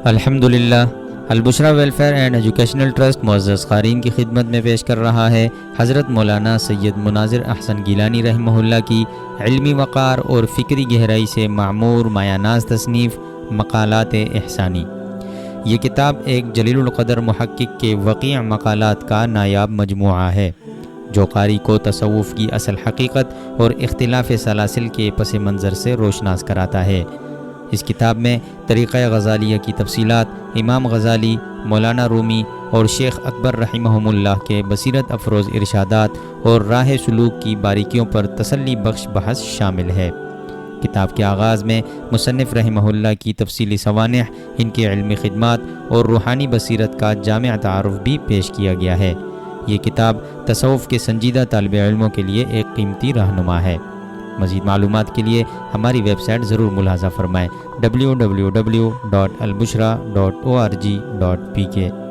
الحمدللہ البشرا welfare and educational trust معزز قارئین کی خدمت میں پیش کر رہا ہے حضرت مولانا سید مناظر احسن گیلانی رحمہ اللہ کی علمی وقار اور فکری گہرائی سے معمور مایہ ناز تصنیف مقالات احسانی۔ یہ کتاب ایک جلیل القدر محقق کے وقیع مقالات کا نایاب مجموعہ ہے جو قاری کو تصوف کی اصل حقیقت اور اختلاف سلاسل کے پس منظر سے روشناس کراتا ہے۔ اس کتاب میں طریقہ غزالیہ کی تفصیلات، امام غزالی، مولانا رومی اور شیخ اکبر رحمہم اللہ کے بصیرت افروز ارشادات اور راہ سلوک کی باریکیوں پر تسلی بخش بحث شامل ہے۔ کتاب کے آغاز میں مصنف رحمہ اللہ کی تفصیلی سوانح، ان کی علمی خدمات اور روحانی بصیرت کا جامع تعارف بھی پیش کیا گیا ہے۔ یہ کتاب تصوف کے سنجیدہ طالب علموں کے لیے ایک قیمتی رہنما ہے۔ مزید معلومات کے لیے ہماری ویب سائٹ ضرور ملاحظہ فرمائیں www.albushra.org.pk